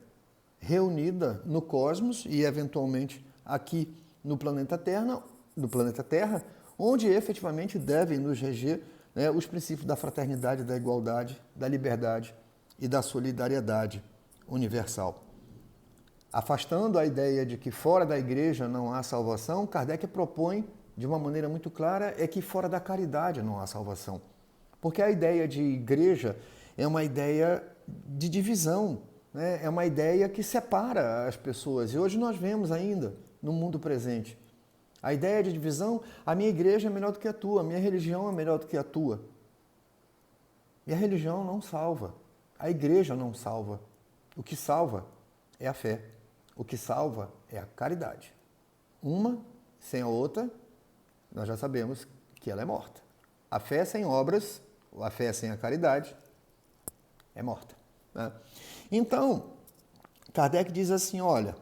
reunida no cosmos e, eventualmente, aqui no planeta Terra, onde efetivamente devem nos reger, né, os princípios da fraternidade, da igualdade, da liberdade e da solidariedade universal. Afastando a ideia de que fora da igreja não há salvação, Kardec propõe, de uma maneira muito clara, é que fora da caridade não há salvação. Porque a ideia de igreja é uma ideia de divisão, né? É uma ideia que separa as pessoas. E hoje nós vemos ainda, no mundo presente, a ideia de divisão: a minha igreja é melhor do que a tua, a minha religião é melhor do que a tua. E a religião não salva, a igreja não salva. O que salva é a fé, o que salva é a caridade. Uma sem a outra, nós já sabemos que ela é morta. A fé sem obras, a fé sem a caridade, é morta, né? Então, Kardec diz assim, olha,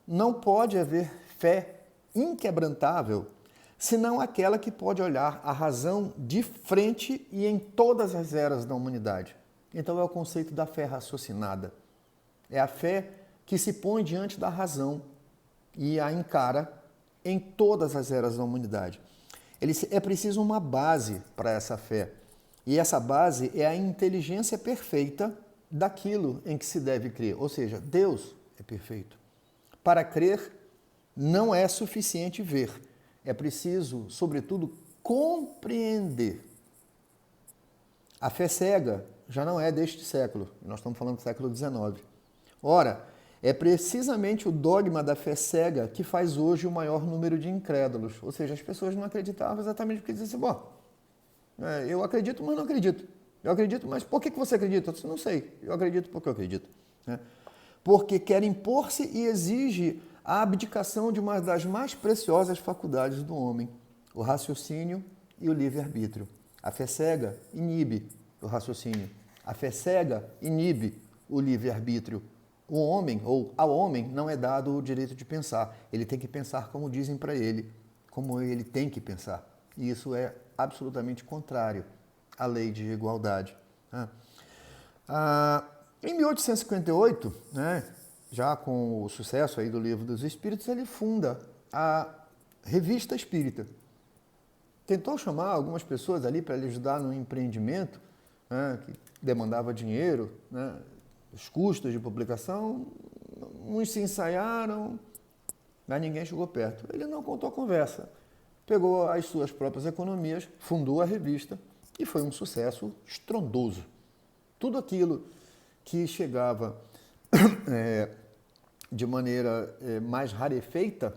não pode haver fé inquebrantável, senão aquela que pode olhar a razão de frente e em todas as eras da humanidade. Então é o conceito da fé raciocinada. É a fé que se põe diante da razão e a encara em todas as eras da humanidade. É preciso uma base para essa fé. E essa base é a inteligência perfeita daquilo em que se deve crer. Ou seja, Deus é perfeito. Para crer, não é suficiente ver. É preciso, sobretudo, compreender. A fé cega já não é deste século. Nós estamos falando do século XIX. Ora, é precisamente o dogma da fé cega que faz hoje o maior número de incrédulos. Ou seja, as pessoas não acreditavam exatamente porque diziam assim, bom, eu acredito, mas não acredito. Eu acredito, mas por que você acredita? Eu disse, não sei, eu acredito porque eu acredito. Porque quer impor-se e exige a abdicação de uma das mais preciosas faculdades do homem, o raciocínio e o livre-arbítrio. A fé cega inibe o raciocínio. A fé cega inibe o livre-arbítrio. O homem, ou ao homem, não é dado o direito de pensar. Ele tem que pensar como dizem para ele, como ele tem que pensar. E isso é absolutamente contrário à lei de igualdade. Em 1858, já com o sucesso aí do Livro dos Espíritos, ele funda a Revista Espírita. Tentou chamar algumas pessoas ali para lhe ajudar no empreendimento, que demandava dinheiro, os custos de publicação. Uns se ensaiaram, mas ninguém chegou perto. Ele não contou a conversa. Pegou as suas próprias economias, fundou a revista e foi um sucesso estrondoso. Tudo aquilo que chegava de maneira mais rarefeita,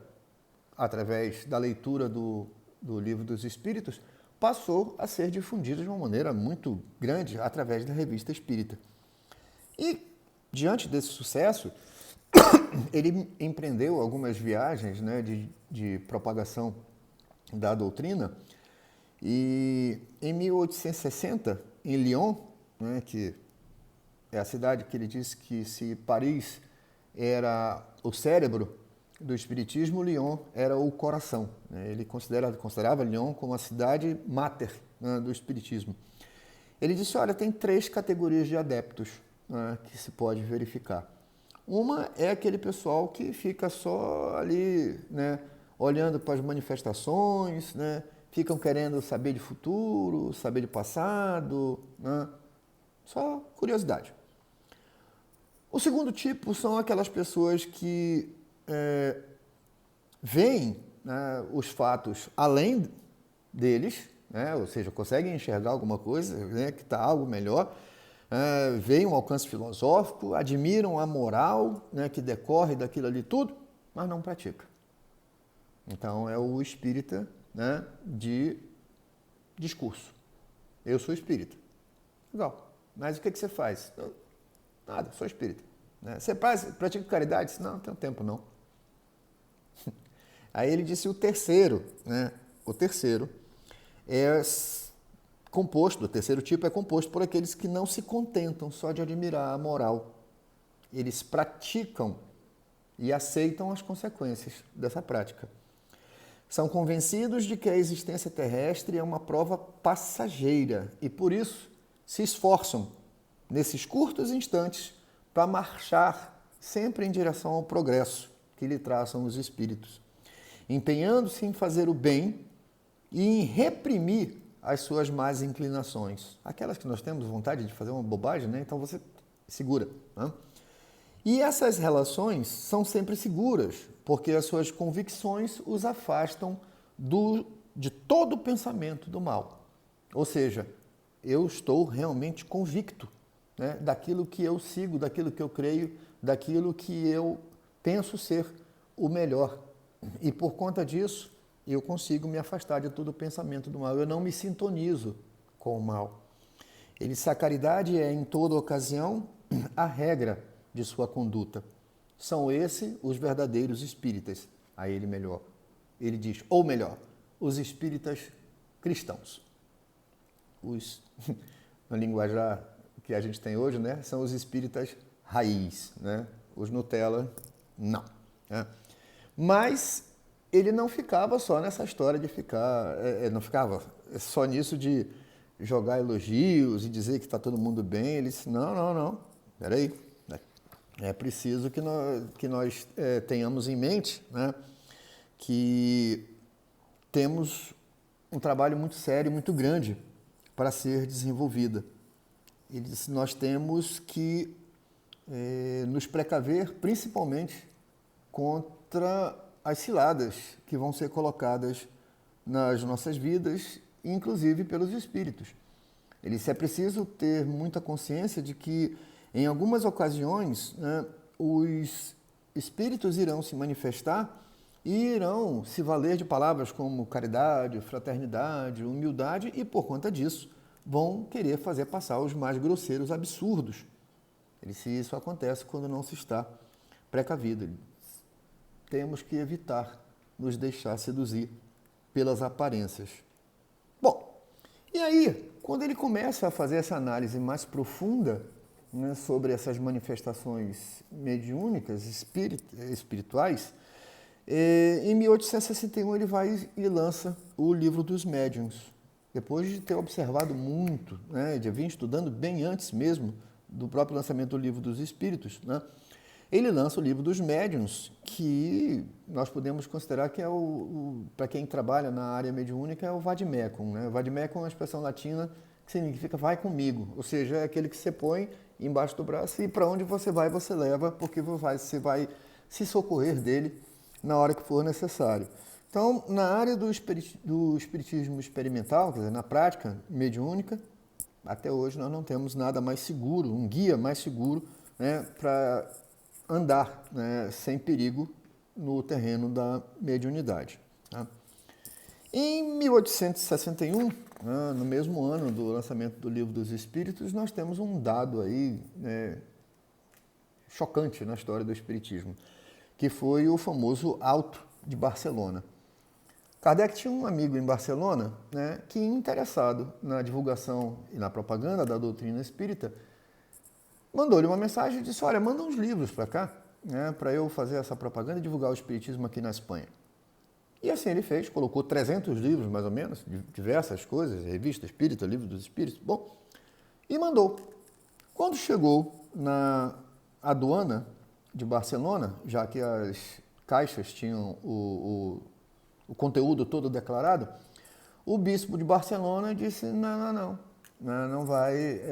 através da leitura do Livro dos Espíritos, passou a ser difundido de uma maneira muito grande através da Revista Espírita. E, diante desse sucesso, ele empreendeu algumas viagens de propagação da doutrina, e em 1860, em Lyon, que é a cidade que ele disse que se Paris era o cérebro do Espiritismo, Lyon era o coração. Ele considerava Lyon como a cidade máter do Espiritismo. Ele disse, olha, tem 3 categorias de adeptos que se pode verificar. Uma é aquele pessoal que fica só ali, olhando para as manifestações, ficam querendo saber de futuro, saber de passado, só curiosidade. O segundo tipo são aquelas pessoas que veem os fatos além deles, ou seja, conseguem enxergar alguma coisa, que está algo melhor, veem um alcance filosófico, admiram a moral que decorre daquilo ali tudo, mas não pratica. Então é o espírita de discurso. Eu sou espírita. Legal. Mas o que você faz? Nada, sou espírita. Você pratica caridade? Não tenho tempo não. Aí ele disse o terceiro, né? O terceiro é composto, o terceiro tipo é composto por aqueles que não se contentam só de admirar a moral. Eles praticam e aceitam as consequências dessa prática. São convencidos de que a existência terrestre é uma prova passageira e, por isso, se esforçam, nesses curtos instantes, para marchar sempre em direção ao progresso que lhe traçam os espíritos, empenhando-se em fazer o bem e em reprimir as suas más inclinações. Aquelas que nós temos vontade de fazer uma bobagem, né? Então você segura. Né? E essas relações são sempre seguras, porque as suas convicções os afastam de todo o pensamento do mal. Ou seja, eu estou realmente convicto, né, daquilo que eu sigo, daquilo que eu creio, daquilo que eu penso ser o melhor. E por conta disso, eu consigo me afastar de todo o pensamento do mal. Eu não me sintonizo com o mal. Ele diz: a caridade é, em toda ocasião, a regra de sua conduta. São esses os verdadeiros espíritas. A ele melhor. Ele diz, ou melhor, os espíritas cristãos. Na linguajar que a gente tem hoje, né, são os espíritas raiz, né? Os Nutella, não. Né? Mas ele não ficava só nessa história de ficar, não ficava só nisso de jogar elogios e dizer que está todo mundo bem. Ele disse, não, peraí. É preciso que nós tenhamos em mente, né, que temos um trabalho muito sério, muito grande para ser desenvolvida. Ele disse, nós temos que nos precaver principalmente contra as ciladas que vão ser colocadas nas nossas vidas, inclusive pelos espíritos. Ele disse, é preciso ter muita consciência de que, em algumas ocasiões, né, os espíritos irão se manifestar e irão se valer de palavras como caridade, fraternidade, humildade e, por conta disso, vão querer fazer passar os mais grosseiros absurdos. Ele disse, isso acontece quando não se está precavido. Temos que evitar nos deixar seduzir pelas aparências. Bom, e aí, quando ele começa a fazer essa análise mais profunda, né, sobre essas manifestações mediúnicas, espirituais, em 1861 ele vai e lança o Livro dos Médiuns. Depois de ter observado muito, né, de vir estudando bem antes mesmo do próprio lançamento do Livro dos Espíritos, né, ele lança o Livro dos Médiuns, que nós podemos considerar que é para quem trabalha na área mediúnica, é o vademecum. Né? O vademecum é uma expressão latina que significa vai comigo, ou seja, é aquele que você põe embaixo do braço e para onde você vai, você leva, porque você vai se socorrer dele na hora que for necessário. Então, na área do espiritismo experimental, quer dizer, na prática mediúnica, até hoje nós não temos nada mais seguro, um guia mais seguro, né, para andar, né, sem perigo no terreno da mediunidade. Tá? Em 1861, né, no mesmo ano do lançamento do Livro dos Espíritos, nós temos um dado aí, né, chocante na história do espiritismo, que foi o famoso Auto de Barcelona. Kardec tinha um amigo em Barcelona, né, que, interessado na divulgação e na propaganda da doutrina espírita, mandou-lhe uma mensagem e disse, olha, manda uns livros para cá, né, para eu fazer essa propaganda e divulgar o espiritismo aqui na Espanha. E assim ele fez, colocou 300 livros, mais ou menos, de diversas coisas, revista espírita, livro dos espíritos, bom, e mandou. Quando chegou na aduana de Barcelona, já que as caixas tinham o conteúdo todo declarado, o bispo de Barcelona disse, não vai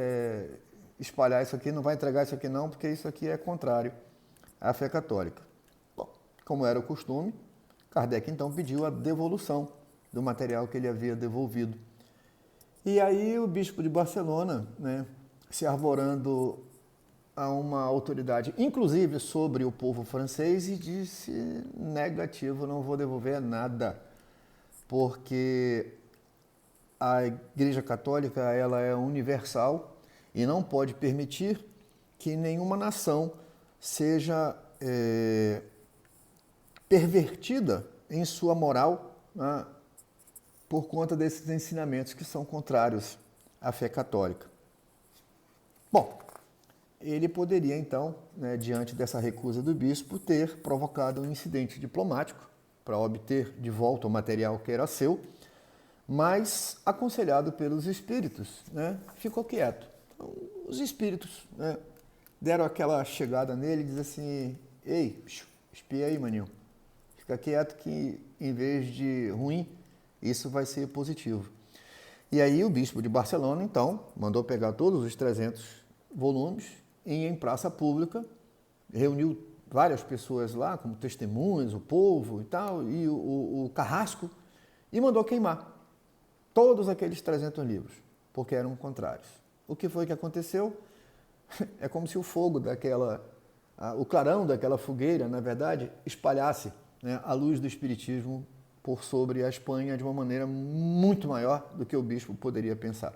espalhar isso aqui, não vai entregar isso aqui não, porque isso aqui é contrário à fé católica. Bom, como era o costume, Kardec então pediu a devolução do material que ele havia devolvido. E aí o bispo de Barcelona, né, se arvorando a uma autoridade, inclusive sobre o povo francês, e disse, negativo, não vou devolver nada, porque a Igreja Católica ela é universal e não pode permitir que nenhuma nação seja pervertida em sua moral, né, por conta desses ensinamentos que são contrários à fé católica. Bom, ele poderia então, né, diante dessa recusa do bispo, ter provocado um incidente diplomático para obter de volta o material que era seu, mas, aconselhado pelos espíritos, né, ficou quieto. Então, os espíritos, né, deram aquela chegada nele e diz assim: ei, espia aí, maninho, fica quieto que em vez de ruim, isso vai ser positivo. E aí o bispo de Barcelona, então, mandou pegar todos os 300 volumes e em praça pública, reuniu várias pessoas lá, como testemunhas, o povo e tal, e o carrasco, e mandou queimar todos aqueles 300 livros, porque eram contrários. O que foi que aconteceu? É como se o fogo o clarão daquela fogueira, na verdade, espalhasse, né, a luz do espiritismo por sobre a Espanha de uma maneira muito maior do que o bispo poderia pensar.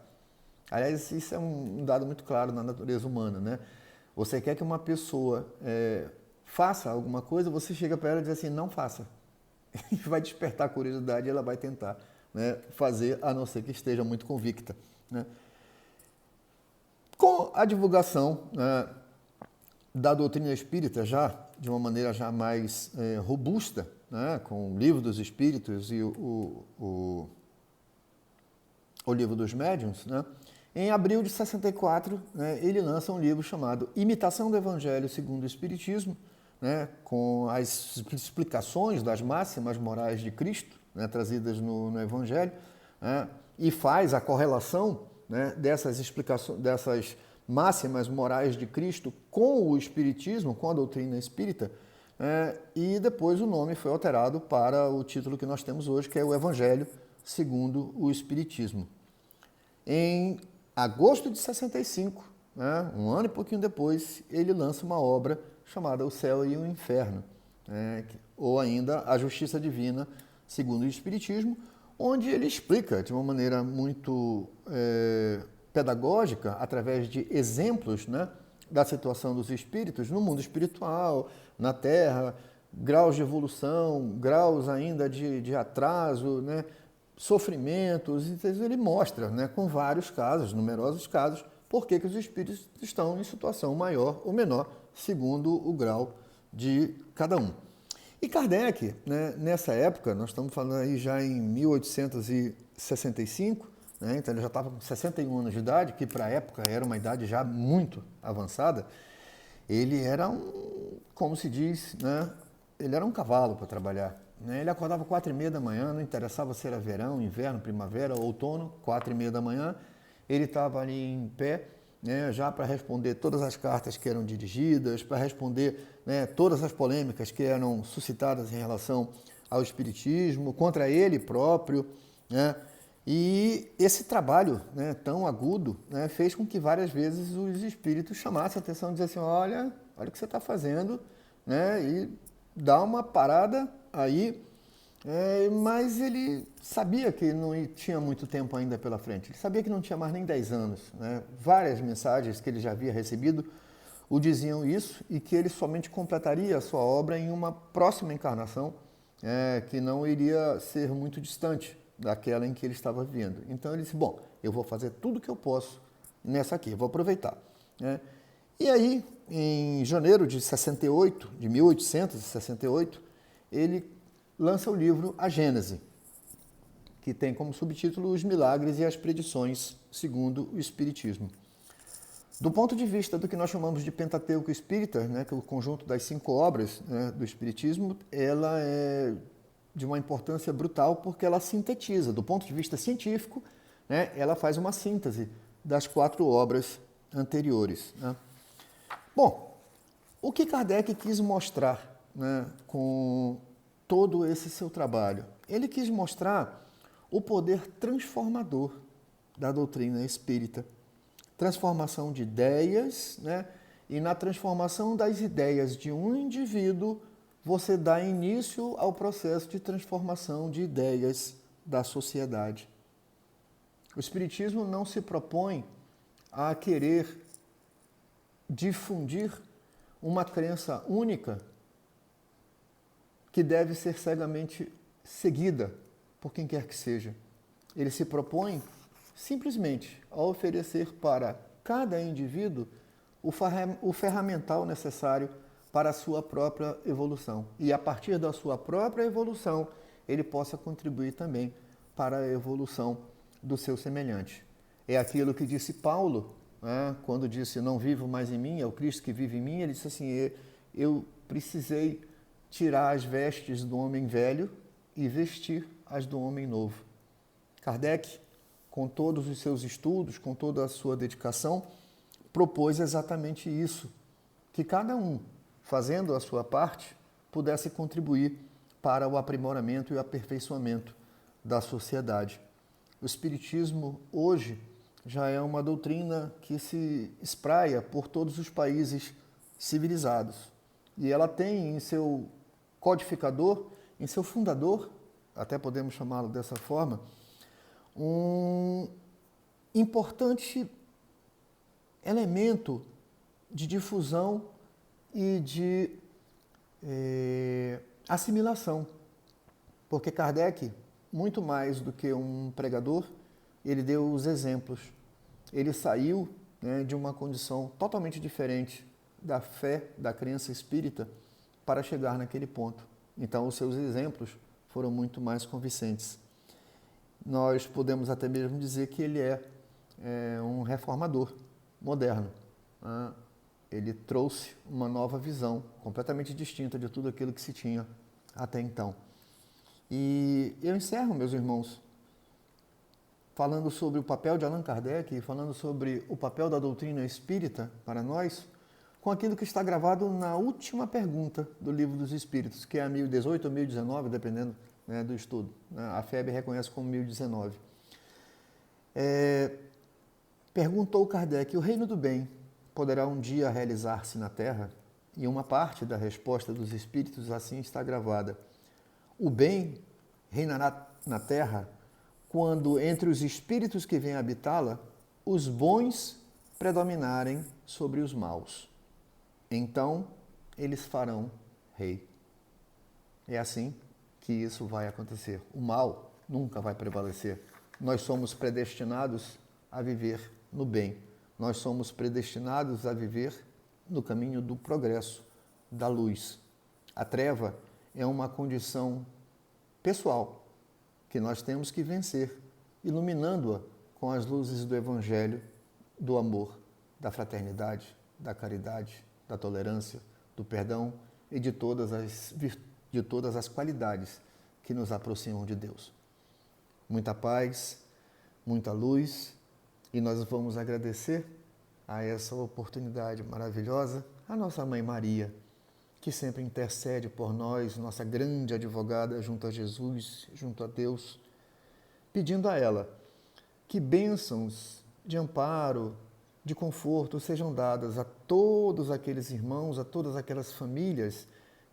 Aliás, isso é um dado muito claro na natureza humana, né? Você quer que uma pessoa faça alguma coisa, você chega para ela e diz assim: não faça. E vai despertar a curiosidade e ela vai tentar, né, fazer, a não ser que esteja muito convicta, né? Com a divulgação, né, da doutrina espírita já de uma maneira já mais robusta, né, com o Livro dos Espíritos e o Livro dos Médiuns, né, em abril de 64, né, ele lança um livro chamado Imitação do Evangelho segundo o Espiritismo, né, com as explicações das máximas morais de Cristo, né, trazidas no Evangelho, né, e faz a correlação, né, dessas explicações, dessas máximas morais de Cristo com o Espiritismo, com a doutrina espírita, e depois o nome foi alterado para o título que nós temos hoje, que é o Evangelho segundo o Espiritismo. Em agosto de 65, né, um ano e pouquinho depois, ele lança uma obra chamada O Céu e o Inferno, né, ou ainda A Justiça Divina segundo o Espiritismo, onde ele explica de uma maneira muito pedagógica, através de exemplos, né, da situação dos espíritos no mundo espiritual, na Terra, graus de evolução, graus ainda de atraso, né, sofrimentos. Então ele mostra, né, com vários casos, numerosos casos, por que os espíritos estão em situação maior ou menor, segundo o grau de cada um. E Kardec, né, nessa época, nós estamos falando aí já em 1865, né, então ele já estava com 61 anos de idade, que para a época era uma idade já muito avançada. Ele era como se diz, né, ele era um cavalo para trabalhar. Né? Ele acordava 4h30 da manhã, não interessava se era verão, inverno, primavera, outono, 4h30 da manhã, ele estava ali em pé, né, já para responder todas as cartas que eram dirigidas, para responder, né, todas as polêmicas que eram suscitadas em relação ao espiritismo, contra ele próprio, né? E esse trabalho, né, tão agudo, né, fez com que várias vezes os espíritos chamassem a atenção e diziam assim: olha o que você está fazendo, né, e dá uma parada aí. Mas ele sabia que não tinha muito tempo ainda pela frente. Ele sabia que não tinha mais nem 10 anos. Né? Várias mensagens que ele já havia recebido o diziam isso, e que ele somente completaria a sua obra em uma próxima encarnação, que não iria ser muito distante daquela em que ele estava vivendo. Então ele disse: bom, eu vou fazer tudo o que eu posso nessa aqui, vou aproveitar. Né? E aí, em janeiro de 68, de 1868, ele lança o livro A Gênese, que tem como subtítulo Os Milagres e as Predições segundo o Espiritismo. Do ponto de vista do que nós chamamos de Pentateuco Espírita, né, que é o conjunto das 5 obras, né, do Espiritismo, ela é de uma importância brutal porque ela sintetiza. Do ponto de vista científico, né, ela faz uma síntese das 4 obras anteriores. Né? Bom, o que Kardec quis mostrar, né, com todo esse seu trabalho? Ele quis mostrar o poder transformador da doutrina espírita. Transformação de ideias, né? E na transformação das ideias de um indivíduo, você dá início ao processo de transformação de ideias da sociedade. O Espiritismo não se propõe a querer difundir uma crença única que deve ser cegamente seguida por quem quer que seja. Ele se propõe simplesmente a oferecer para cada indivíduo o ferramental necessário para a sua própria evolução. E a partir da sua própria evolução, ele possa contribuir também para a evolução do seu semelhante. É aquilo que disse Paulo, né, quando disse, não vivo mais em mim, é o Cristo que vive em mim. Ele disse assim, eu precisei tirar as vestes do homem velho e vestir as do homem novo. Kardec, com todos os seus estudos, com toda a sua dedicação, propôs exatamente isso, que cada um, fazendo a sua parte, pudesse contribuir para o aprimoramento e o aperfeiçoamento da sociedade. O Espiritismo, hoje, já é uma doutrina que se espraia por todos os países civilizados. E ela tem em seu codificador, em seu fundador, até podemos chamá-lo dessa forma, um importante elemento de difusão e de assimilação. Porque Kardec, muito mais do que um pregador, ele deu os exemplos. Ele saiu, né, de uma condição totalmente diferente da fé, da crença espírita, para chegar naquele ponto. Então, os seus exemplos foram muito mais convincentes. Nós podemos até mesmo dizer que ele é um reformador moderno. Né? Ele trouxe uma nova visão, completamente distinta de tudo aquilo que se tinha até então. E eu encerro, meus irmãos, falando sobre o papel de Allan Kardec, falando sobre o papel da doutrina espírita para nós, com aquilo que está gravado na última pergunta do Livro dos Espíritos, que é a 1018 ou 1019, dependendo, né, do estudo. A FEB reconhece como 1019. Perguntou Kardec, o reino do bem poderá um dia realizar-se na Terra? E uma parte da resposta dos Espíritos assim está gravada. O bem reinará na Terra quando, entre os espíritos que vêm habitá-la, os bons predominarem sobre os maus. Então, eles farão rei. É assim que isso vai acontecer. O mal nunca vai prevalecer. Nós somos predestinados a viver no bem. Nós somos predestinados a viver no caminho do progresso, da luz. A treva é uma condição pessoal que nós temos que vencer, iluminando-a com as luzes do Evangelho, do amor, da fraternidade, da caridade, da tolerância, do perdão e de todas as qualidades que nos aproximam de Deus. Muita paz, muita luz, e nós vamos agradecer a essa oportunidade maravilhosa a nossa Mãe Maria, que sempre intercede por nós, nossa grande advogada junto a Jesus, junto a Deus, pedindo a ela que bênçãos de amparo, de conforto sejam dadas a todos aqueles irmãos, a todas aquelas famílias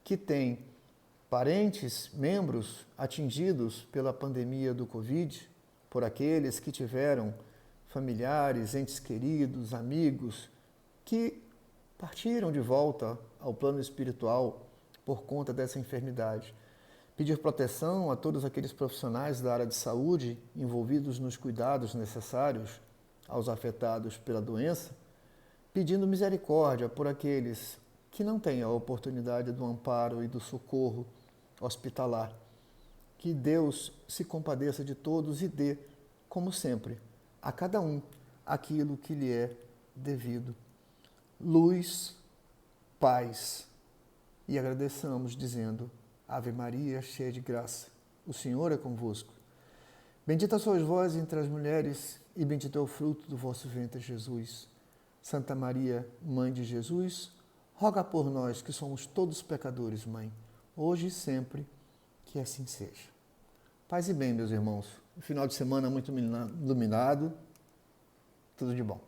que têm parentes, membros atingidos pela pandemia do Covid, por aqueles que tiveram familiares, entes queridos, amigos, que partiram de volta ao plano espiritual por conta dessa enfermidade. Pedir proteção a todos aqueles profissionais da área de saúde envolvidos nos cuidados necessários aos afetados pela doença, pedindo misericórdia por aqueles que não têm a oportunidade do amparo e do socorro hospitalar. Que Deus se compadeça de todos e dê, como sempre, a cada um aquilo que lhe é devido. Luz, paz. E agradeçamos dizendo, Ave Maria, cheia de graça, o Senhor é convosco. Bendita sois vós entre as mulheres, e bendito é o fruto do vosso ventre, Jesus. Santa Maria, Mãe de Jesus, roga por nós que somos todos pecadores, Mãe, hoje e sempre, que assim seja. Paz e bem, meus irmãos. Um final de semana muito iluminado. Tudo de bom.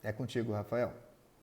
É contigo, Rafael.